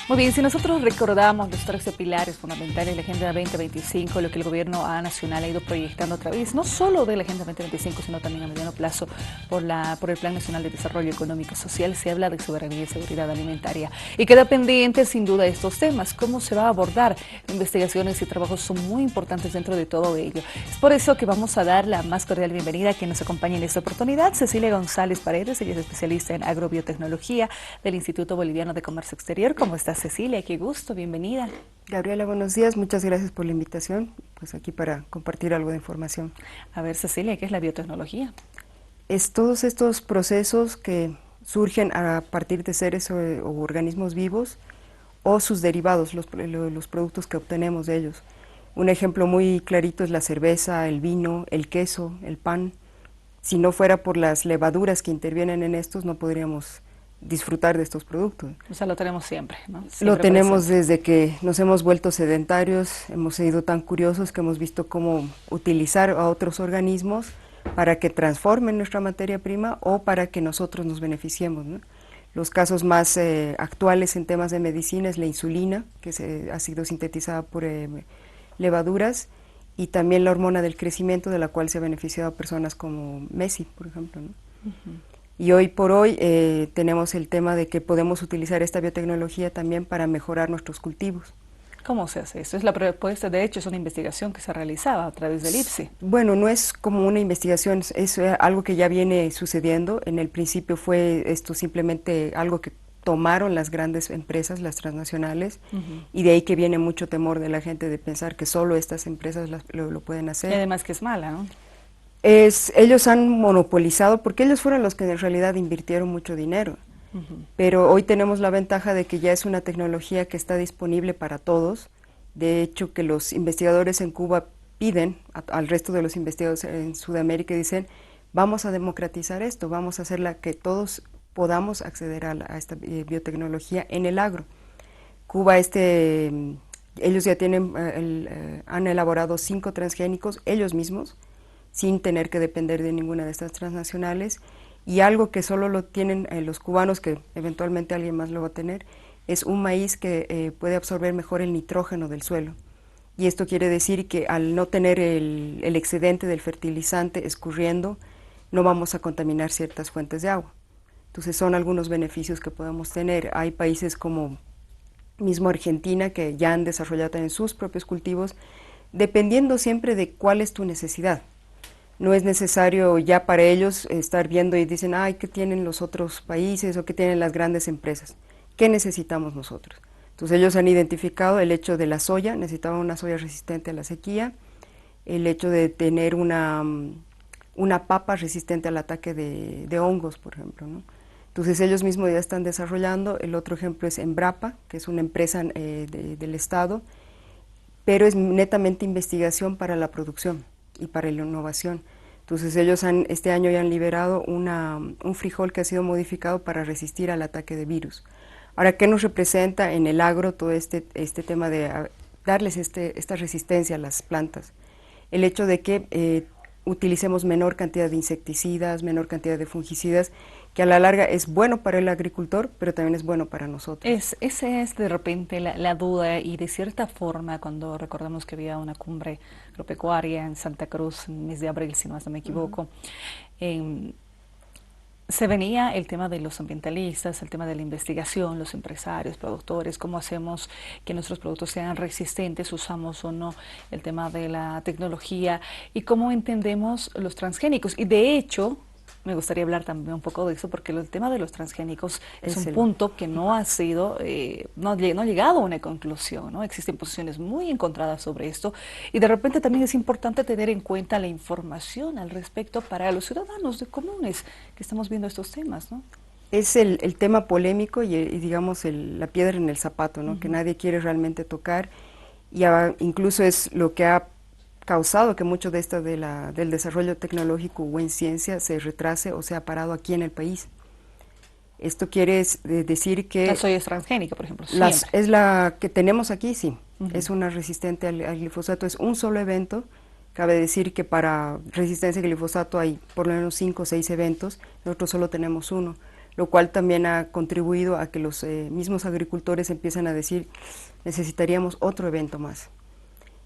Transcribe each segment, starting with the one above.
Muy bien, si nosotros recordamos los 13 pilares fundamentales de la Agenda 2025, lo que el gobierno nacional ha ido proyectando a través, no solo de la Agenda 2025, sino también a mediano plazo por el Plan Nacional de Desarrollo Económico y Social, se habla de soberanía y seguridad alimentaria. Y queda pendiente, sin duda, estos temas. ¿Cómo se va a abordar? Investigaciones y trabajos son muy importantes dentro de todo ello. Es por eso que vamos a dar la más cordial bienvenida a quien nos acompaña en esta oportunidad, Cecilia González Paredes. Ella es especialista en agrobiotecnología del Instituto Boliviano de Comercio Exterior. ¿Cómo está, Cecilia? Qué gusto, bienvenida. Gabriela, buenos días, muchas gracias por la invitación, pues aquí para compartir algo de información. A ver, Cecilia, ¿qué es la biotecnología? Es todos estos procesos que surgen a partir de seres o organismos vivos o sus derivados, los productos que obtenemos de ellos. Un ejemplo muy clarito es la cerveza, el vino, el queso, el pan. Si no fuera por las levaduras que intervienen en estos, no podríamos disfrutar de estos productos. O sea, lo tenemos siempre, ¿no? Lo Siempre tenemos presente. desde que nos hemos vuelto sedentarios, hemos sido tan curiosos que hemos visto cómo utilizar a otros organismos para que transformen nuestra materia prima o para que nosotros nos beneficiemos, ¿no? Los casos más actuales en temas de medicina es la insulina, que ha sido sintetizada por levaduras, y también la hormona del crecimiento, de la cual se ha beneficiado a personas como Messi, por ejemplo, ¿no? Y hoy por hoy tenemos el tema de que podemos utilizar esta biotecnología también para mejorar nuestros cultivos. ¿Cómo se hace esto? Es la propuesta, de hecho, es una investigación que se realizaba a través del IPSI. Bueno, no es como una investigación, es algo que ya viene sucediendo. En el principio fue esto simplemente algo que tomaron las grandes empresas, las transnacionales, y de ahí que viene mucho temor de la gente de pensar que solo estas empresas lo pueden Y hacer. además que es mala, ¿no? Ellos han monopolizado, porque ellos fueron los que en realidad invirtieron mucho dinero. Pero hoy tenemos la ventaja de que ya es una tecnología que está disponible para todos. De hecho, que los investigadores en Cuba piden al resto de los investigadores en Sudamérica y dicen, vamos a democratizar esto, vamos a hacerla que todos podamos acceder a esta biotecnología en el agro. Cuba, ellos ya tienen, han elaborado 5 transgénicos ellos mismos, sin tener que depender de ninguna de estas transnacionales. Y algo que solo lo tienen los cubanos, que eventualmente alguien más lo va a tener, es un maíz que puede absorber mejor el nitrógeno del suelo. Y esto quiere decir que al no tener el excedente del fertilizante escurriendo, no vamos a contaminar ciertas fuentes de agua. Entonces son algunos beneficios que podemos tener. Hay países como mismo Argentina que ya han desarrollado también sus propios cultivos, dependiendo siempre de cuál es tu necesidad. No es necesario ya para ellos estar viendo y dicen, ay, ¿qué tienen los otros países o qué tienen las grandes empresas? ¿Qué necesitamos nosotros? Entonces ellos han identificado el hecho de la soya, necesitaban una soya resistente a la sequía, el hecho de tener una papa resistente al ataque de hongos, por ejemplo, ¿no? Entonces ellos mismos ya están desarrollando. El otro ejemplo es Embrapa, que es una empresa del Estado, pero es netamente investigación para la producción y para la innovación. Entonces ellos este año ya han liberado un frijol que ha sido modificado para resistir al ataque de virus. Ahora, ¿qué nos representa en el agro todo este tema de darles esta resistencia a las plantas? El hecho de que utilicemos menor cantidad de insecticidas, menor cantidad de fungicidas, que a la larga es bueno para el agricultor, pero también es bueno para nosotros. Esa es de repente la duda, y de cierta forma cuando recordamos que había una cumbre agropecuaria en Santa Cruz en el mes de abril, si no me equivoco, se venía el tema de los ambientalistas, el tema de la investigación, los empresarios, productores, cómo hacemos que nuestros productos sean resistentes, usamos o no el tema de la tecnología y cómo entendemos los transgénicos. Y de hecho, me gustaría hablar también un poco de eso, porque el tema de los transgénicos es un punto que no ha sido, no ha llegado a una conclusión, ¿no? Existen posiciones muy encontradas sobre esto, y de repente también es importante tener en cuenta la información al respecto para los ciudadanos comunes que estamos viendo estos temas, ¿no? Es el tema polémico y digamos la piedra en el zapato, ¿no? Que nadie quiere realmente tocar, y incluso es lo que ha causado que mucho de esto del desarrollo tecnológico o en ciencia se retrase o sea parado aquí en el país. Esto quiere decir que La soya es transgénica, por ejemplo, siempre. es la que tenemos aquí, sí, es una resistente al glifosato, es un solo evento. Cabe decir que para resistencia al glifosato hay por lo menos 5 o 6 eventos, nosotros solo tenemos uno. lo cual también ha contribuido a que los mismos agricultores empiezan a decir, necesitaríamos otro evento más,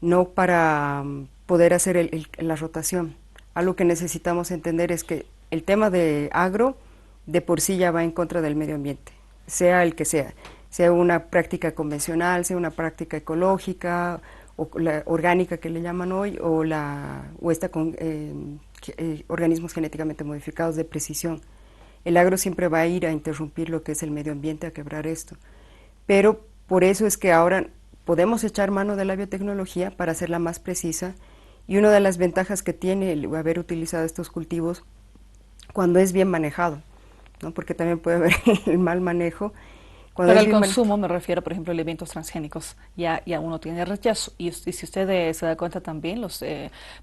no para poder hacer la rotación. Algo que necesitamos entender es que el tema de agro de por sí ya va en contra del medio ambiente, sea el que sea una práctica convencional, sea una práctica ecológica o la orgánica que le llaman hoy, o esta con organismos genéticamente modificados de precisión. El agro siempre va a ir a interrumpir lo que es el medio ambiente, a quebrar esto. Pero por eso es que ahora podemos echar mano de la biotecnología para hacerla más precisa, y una de las ventajas que tiene el haber utilizado estos cultivos cuando es bien manejado, ¿no? Porque también puede haber el mal manejo. Para el consumo me refiero, por ejemplo, a alimentos transgénicos, ya uno tiene rechazo. Y si usted se da cuenta también, los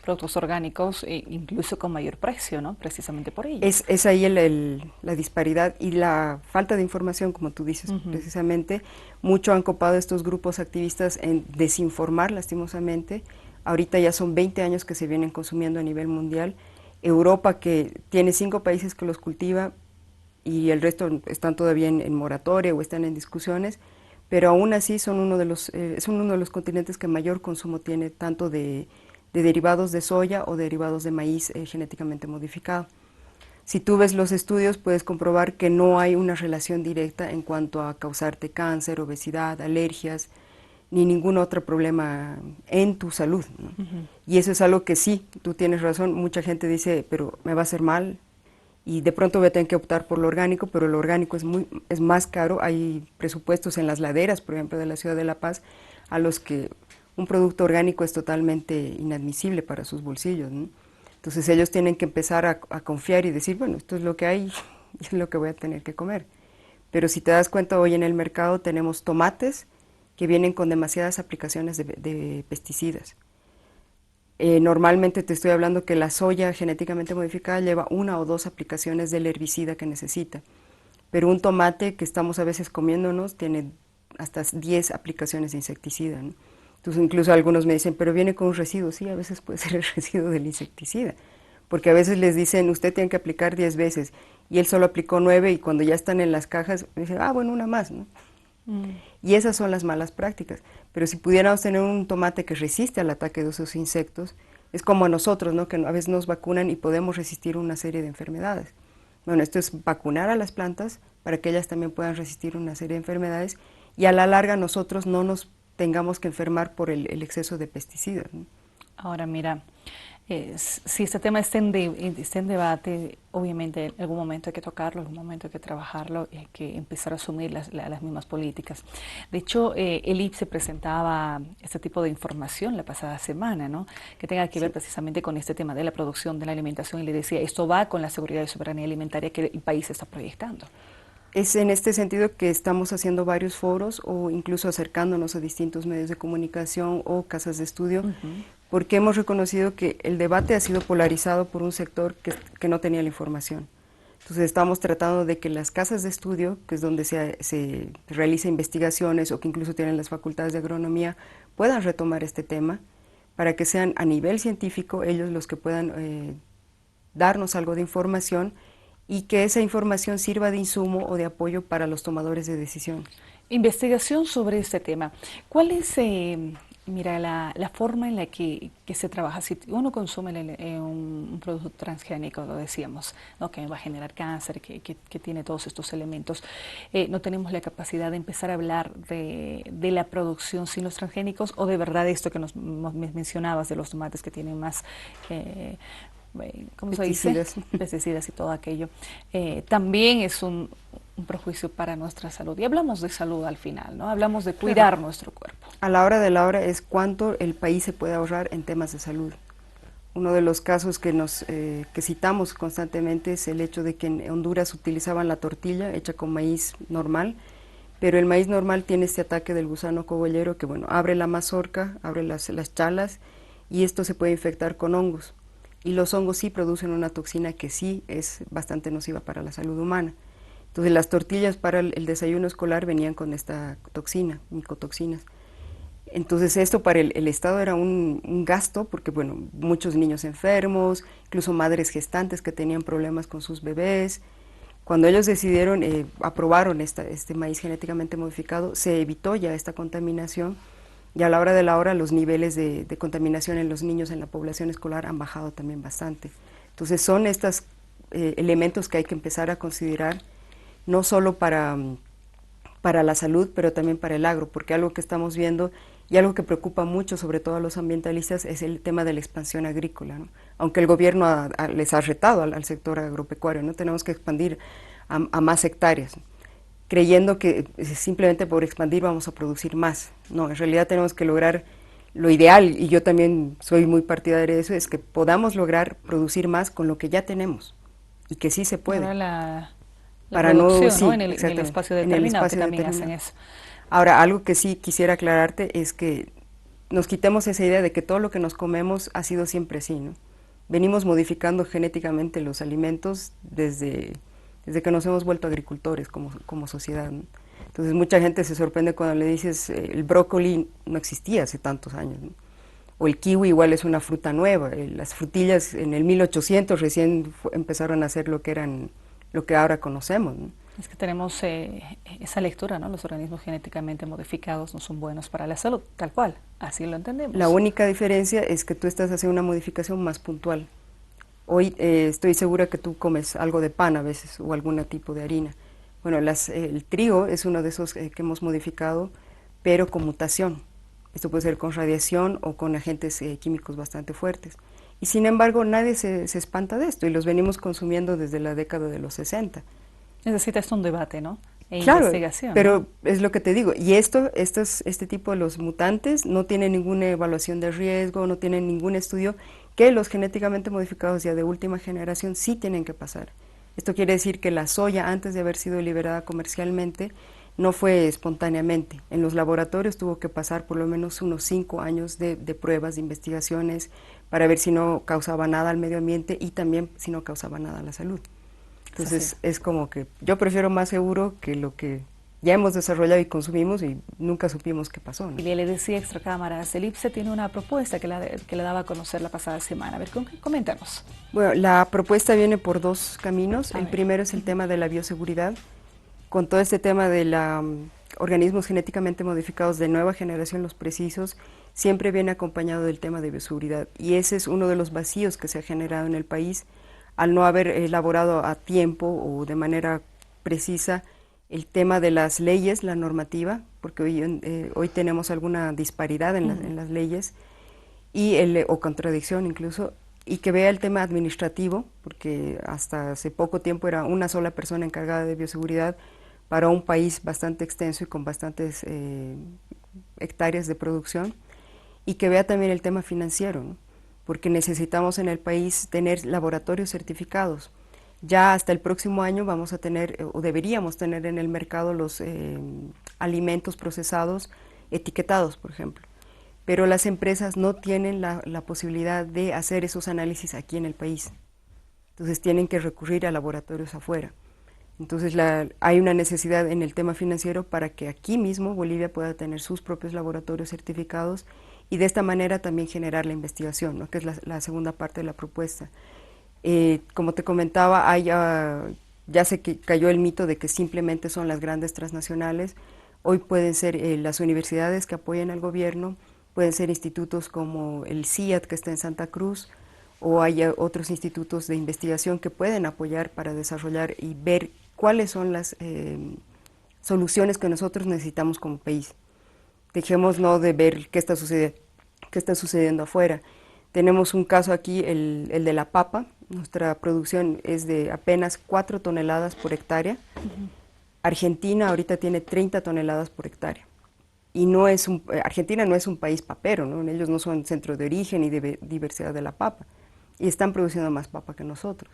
productos orgánicos, incluso con mayor precio, ¿no? Precisamente por ello. Es ahí la disparidad y la falta de información, como tú dices, precisamente. Mucho han copado estos grupos activistas en desinformar, lastimosamente. Ahorita ya son 20 años que se vienen consumiendo a nivel mundial. Europa, que tiene 5 países que los cultiva, y el resto están todavía en moratoria o están en discusiones, pero aún así son uno de los continentes que mayor consumo tiene, tanto de derivados de soya o derivados de maíz genéticamente modificado. Si tú ves los estudios, puedes comprobar que no hay una relación directa en cuanto a causarte cáncer, obesidad, alergias, ni ningún otro problema en tu salud, ¿no? Y eso es algo que sí, tú tienes razón, mucha gente dice, pero me va a hacer mal, y de pronto voy a tener que optar por lo orgánico, pero lo orgánico es más caro. Hay presupuestos en las laderas, por ejemplo, de la ciudad de La Paz, a los que un producto orgánico es totalmente inadmisible para sus bolsillos, ¿no? Entonces ellos tienen que empezar a confiar y decir, bueno, esto es lo que hay y es lo que voy a tener que comer. Pero si te das cuenta, hoy en el mercado tenemos tomates que vienen con demasiadas aplicaciones de pesticidas. Normalmente te estoy hablando que la soya genéticamente modificada lleva 1 o 2 aplicaciones del herbicida que necesita, pero un tomate que estamos a veces comiéndonos tiene hasta 10 aplicaciones de insecticida, ¿no? Entonces incluso algunos me dicen, pero viene con un residuo. Sí, a veces puede ser el residuo del insecticida, porque a veces les dicen, usted tiene que aplicar 10 veces, y él solo aplicó 9, y cuando ya están en las cajas, dicen, bueno, una más, ¿no? Y esas son las malas prácticas. Pero si pudiéramos tener un tomate que resiste al ataque de esos insectos, es como a nosotros, ¿no? Que a veces nos vacunan y podemos resistir una serie de enfermedades. Bueno, esto es vacunar a las plantas para que ellas también puedan resistir una serie de enfermedades, y a la larga nosotros no nos tengamos que enfermar por el exceso de pesticidas, ¿no? Ahora mira, si este tema está en debate, obviamente en algún momento hay que tocarlo, en algún momento hay que trabajarlo y hay que empezar a asumir las mismas políticas. De hecho, el IPSE presentaba este tipo de información la pasada semana, ¿no? Que tenga que ver precisamente con este tema de la producción de la alimentación, y le decía, esto va con la seguridad y soberanía alimentaria que el país está proyectando. Es en este sentido que estamos haciendo varios foros o incluso acercándonos a distintos medios de comunicación o casas de estudio, porque hemos reconocido que el debate ha sido polarizado por un sector que no tenía la información. Entonces estamos tratando de que las casas de estudio, que es donde se realiza investigaciones o que incluso tienen las facultades de agronomía, puedan retomar este tema para que sean a nivel científico ellos los que puedan darnos algo de información, y que esa información sirva de insumo o de apoyo para los tomadores de decisión. Investigación sobre este tema. ¿Cuál es, mira, la forma en la que se trabaja? Si uno consume un producto transgénico, lo decíamos, ¿no? Que va a generar cáncer, que tiene todos estos elementos, no tenemos la capacidad de empezar a hablar de la producción sin los transgénicos, o de verdad esto que nos mencionabas de los tomates que tienen más... ¿cómo se dice? Pesticidas y todo aquello. También es un perjuicio para nuestra salud. Y hablamos de salud al final, ¿no? Hablamos de cuidar nuestro cuerpo. A la hora de la hora es cuánto el país se puede ahorrar en temas de salud. Uno de los casos que citamos constantemente es el hecho de que en Honduras utilizaban la tortilla hecha con maíz normal, pero el maíz normal tiene este ataque del gusano cogollero que, bueno, abre la mazorca, abre las chalas, y esto se puede infectar con hongos. Y los hongos sí producen una toxina que sí es bastante nociva para la salud humana. Entonces las tortillas para el desayuno escolar venían con esta toxina, micotoxinas. Entonces esto para el Estado era un gasto, porque bueno, muchos niños enfermos, incluso madres gestantes que tenían problemas con sus bebés. Cuando ellos decidieron, aprobaron este maíz genéticamente modificado, se evitó ya esta contaminación y a la hora de la hora los niveles de contaminación en los niños en la población escolar han bajado también bastante. Entonces son estos elementos que hay que empezar a considerar, no solo para la salud, pero también para el agro, porque algo que estamos viendo y algo que preocupa mucho, sobre todo a los ambientalistas, es el tema de la expansión agrícola, ¿no? Aunque el gobierno les ha retado al sector agropecuario, ¿no? Tenemos que expandir a más hectáreas, creyendo que simplemente por expandir vamos a producir más. No, en realidad tenemos que lograr lo ideal, y yo también soy muy partidaria de eso, es que podamos lograr producir más con lo que ya tenemos, y que sí se puede. Ahora la Para producción, no, sí, ¿no? En el exactamente, espacio en el determinado, que espacio también determinado. hacen eso. Ahora, algo que sí quisiera aclararte es que nos quitemos esa idea de que todo lo que nos comemos ha sido siempre así, ¿no? Venimos modificando genéticamente los alimentos desde que nos hemos vuelto agricultores como sociedad, ¿no? Entonces mucha gente se sorprende cuando le dices el brócoli no existía hace tantos años, ¿no? O el kiwi igual es una fruta nueva, las frutillas en el 1800 recién empezaron a hacer lo que ahora conocemos, ¿no? Es que tenemos esa lectura, ¿no? Los organismos genéticamente modificados no son buenos para la salud, tal cual, así lo entendemos. La única diferencia es que tú estás haciendo una modificación más puntual. Hoy estoy segura que tú comes algo de pan a veces o algún tipo de harina. Bueno, el trigo es uno de esos que hemos modificado, pero con mutación. Esto puede ser con radiación o con agentes químicos bastante fuertes. Y sin embargo, nadie se espanta de esto y los venimos consumiendo desde la década de los 60. Necesita esto un debate, ¿no? E Claro, investigación, pero ¿no? es lo que te digo. Y este tipo de los mutantes no tienen ninguna evaluación de riesgo, no tienen ningún estudio, que los genéticamente modificados ya de última generación sí tienen que pasar. Esto quiere decir que la soya, antes de haber sido liberada comercialmente, no fue espontáneamente. En los laboratorios tuvo que pasar por lo menos unos 5 años de pruebas, de investigaciones, para ver si no causaba nada al medio ambiente y también si no causaba nada a la salud. Entonces es como que yo prefiero más seguro que lo que ya hemos desarrollado y consumimos y nunca supimos qué pasó, ¿no? Y le decía extra cámaras, el IPSE tiene una propuesta que la daba a conocer la pasada semana. A ver, coméntanos. Bueno, la propuesta viene por dos caminos. El ver. primero es el tema de la bioseguridad. Con todo este tema de organismos genéticamente modificados de nueva generación, los precisos, siempre viene acompañado del tema de bioseguridad. Y ese es uno de los vacíos que se ha generado en el país al no haber elaborado a tiempo o de manera precisa el tema de las leyes, la normativa, porque hoy tenemos alguna disparidad en las leyes o contradicción incluso, y que vea el tema administrativo, porque hasta hace poco tiempo era una sola persona encargada de bioseguridad para un país bastante extenso y con bastantes hectáreas de producción, y que vea también el tema financiero, ¿no? Porque necesitamos en el país tener laboratorios certificados. Ya hasta el próximo año vamos a tener, o deberíamos tener en el mercado los alimentos procesados etiquetados, por ejemplo. Pero las empresas no tienen la posibilidad de hacer esos análisis aquí en el país. Entonces tienen que recurrir a laboratorios afuera. Entonces hay una necesidad en el tema financiero para que aquí mismo Bolivia pueda tener sus propios laboratorios certificados y de esta manera también generar la investigación, ¿no? Que es la segunda parte de la propuesta. Como te comentaba, ya se cayó el mito de que simplemente son las grandes transnacionales. Hoy pueden ser las universidades que apoyan al gobierno, pueden ser institutos como el CIAT que está en Santa Cruz, o hay otros institutos de investigación que pueden apoyar para desarrollar y ver cuáles son las soluciones que nosotros necesitamos como país. Dejemos no de ver qué está sucediendo afuera. Tenemos un caso aquí, el de la papa. Nuestra producción es de apenas 4 toneladas por hectárea. Argentina ahorita tiene 30 toneladas por hectárea. Y Argentina no es un país papero, ¿no? Ellos no son centro de origen y de diversidad de la papa. Y están produciendo más papa que nosotros.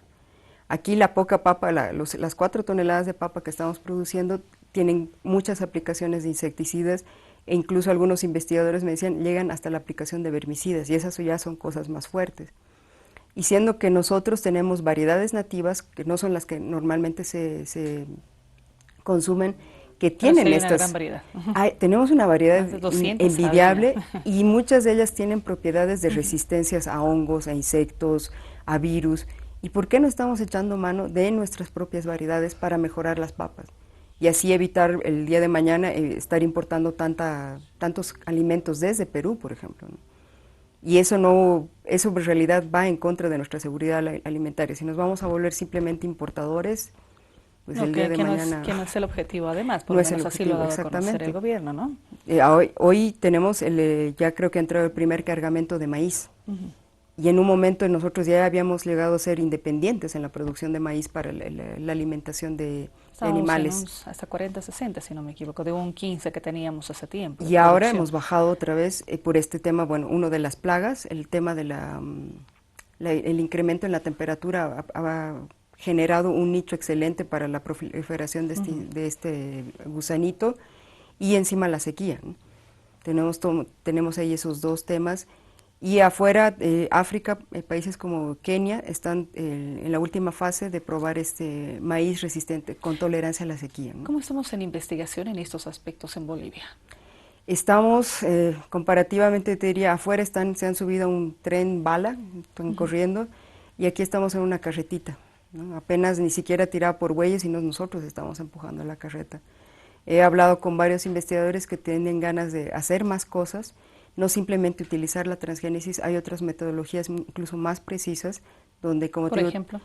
Aquí la poca papa, las 4 toneladas de papa que estamos produciendo tienen muchas aplicaciones de insecticidas e incluso algunos investigadores me decían llegan hasta la aplicación de vermicidas y esas ya son cosas más fuertes. Y siendo que nosotros tenemos variedades nativas que no son las que normalmente se consumen, que tienen una gran variedad. Tenemos una variedad Más de 200 envidiable sabía. y muchas de ellas tienen propiedades de resistencias a hongos, a insectos, a virus, ¿Y por qué no estamos echando mano de nuestras propias variedades para mejorar las papas? Y así evitar el día de mañana estar importando tantos alimentos desde Perú, por ejemplo, ¿no? Y eso eso en realidad va en contra de nuestra seguridad alimentaria. Si nos vamos a volver simplemente importadores, pues No, el día de mañana... que no es el objetivo, además, por No lo es el menos así lo objetivo, ha dado a conocer exactamente. el gobierno, ¿no? Hoy tenemos, ya creo que ha entrado el primer cargamento de maíz. Y en un momento nosotros ya habíamos llegado a ser independientes en la producción de maíz para la alimentación de Estábamos en animales. hasta 40, 60, si no me equivoco, de un 15 que teníamos hace tiempo de Y ahora producción. hemos bajado otra vez por este tema, bueno, uno de las plagas, el tema de el incremento en la temperatura ha generado un nicho excelente para la proliferación de este gusanito y encima la sequía, ¿no? Tenemos ahí esos dos temas. Y afuera, África, países como Kenia, están en la última fase de probar este maíz resistente con tolerancia a la sequía, ¿no? ¿Cómo estamos en investigación en estos aspectos en Bolivia? Estamos, comparativamente, te diría, afuera se han subido a un tren bala, están corriendo, y aquí estamos en una carretita, ¿no? Apenas ni siquiera tirada por bueyes, sino nosotros estamos empujando la carreta. He hablado con varios investigadores que tienen ganas de hacer más cosas, no simplemente utilizar la transgénesis, hay otras metodologías incluso más precisas, donde, como Por te digo, ejemplo.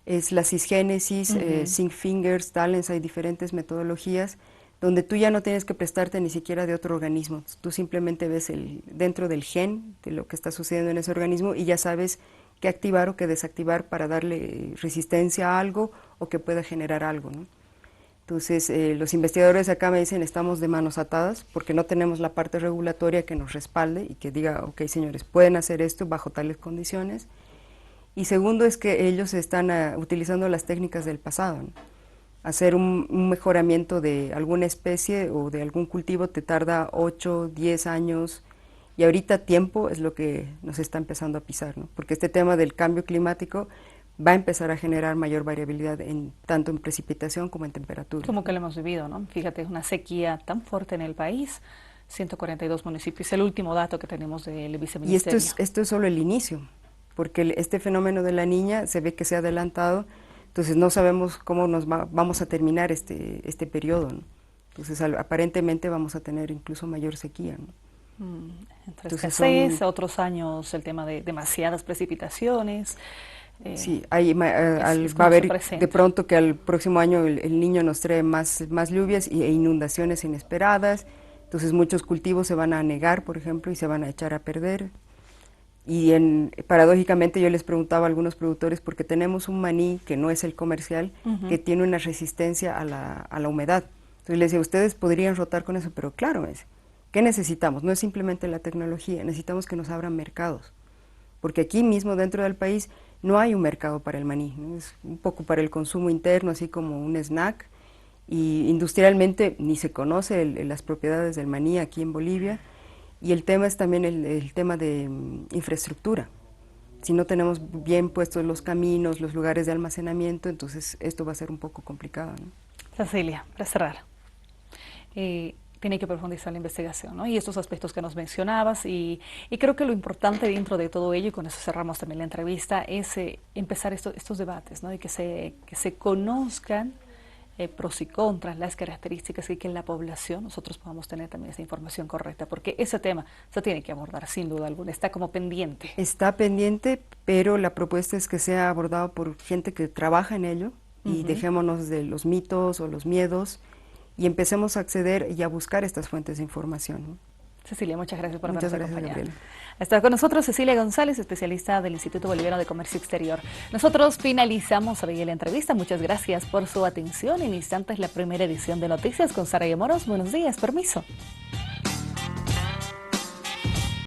es la cisgénesis, zinc fingers, talents, hay diferentes metodologías, donde tú ya no tienes que prestarte ni siquiera de otro organismo, tú simplemente ves dentro del gen de lo que está sucediendo en ese organismo y ya sabes qué activar o qué desactivar para darle resistencia a algo o que pueda generar algo, ¿no? Entonces, los investigadores acá me dicen, estamos de manos atadas porque no tenemos la parte regulatoria que nos respalde y que diga, ok, señores, pueden hacer esto bajo tales condiciones. Y segundo es que ellos están utilizando las técnicas del pasado, ¿no? Hacer un mejoramiento de alguna especie o de algún cultivo te tarda 8, 10 años y ahorita tiempo es lo que nos está empezando a pisar, ¿no? Porque este tema del cambio climático va a empezar a generar mayor variabilidad tanto en precipitación como en temperatura. Como que lo hemos vivido, ¿no? Fíjate, una sequía tan fuerte en el país, 142 municipios, el último dato que tenemos del viceministerio. Y esto es solo el inicio, porque este fenómeno de la niña se ve que se ha adelantado, entonces no sabemos cómo vamos a terminar este periodo, ¿no? Entonces aparentemente vamos a tener incluso mayor sequía, ¿no? Entre escasez, otros años el tema de demasiadas precipitaciones. Sí, va a haber de pronto que al próximo año el niño nos trae más lluvias e inundaciones inesperadas, entonces muchos cultivos se van a anegar, por ejemplo, y se van a echar a perder. Y paradójicamente yo les preguntaba a algunos productores, porque tenemos un maní que no es el comercial, que tiene una resistencia a la humedad. Entonces les decía, ustedes podrían rotar con eso, pero claro, ¿qué necesitamos? No es simplemente la tecnología, necesitamos que nos abran mercados, porque aquí mismo dentro del país no hay un mercado para el maní, ¿no? Es un poco para el consumo interno, así como un snack, y industrialmente ni se conoce las propiedades del maní aquí en Bolivia, y el tema es también el tema de infraestructura. Si no tenemos bien puestos los caminos, los lugares de almacenamiento, entonces esto va a ser un poco complicado, ¿no? Cecilia, para cerrar, tiene que profundizar la investigación, ¿no? Y estos aspectos que nos mencionabas, y creo que lo importante dentro de todo ello, y con eso cerramos también la entrevista, es empezar estos debates, ¿no? Y que se conozcan pros y contras, las características, y que en la población nosotros podamos tener también esa información correcta, porque ese tema se tiene que abordar sin duda alguna, está como pendiente. Está pendiente, pero la propuesta es que sea abordado por gente que trabaja en ello y dejémonos de los mitos o los miedos y empecemos a acceder y a buscar estas fuentes de información, ¿no? Cecilia, muchas gracias por habernos acompañado. Gabriela. Está con nosotros Cecilia González, especialista del Instituto Boliviano de Comercio Exterior. Nosotros finalizamos hoy la entrevista. Muchas gracias por su atención. En instantes la primera edición de Noticias con Sara y Moros. Buenos días, permiso.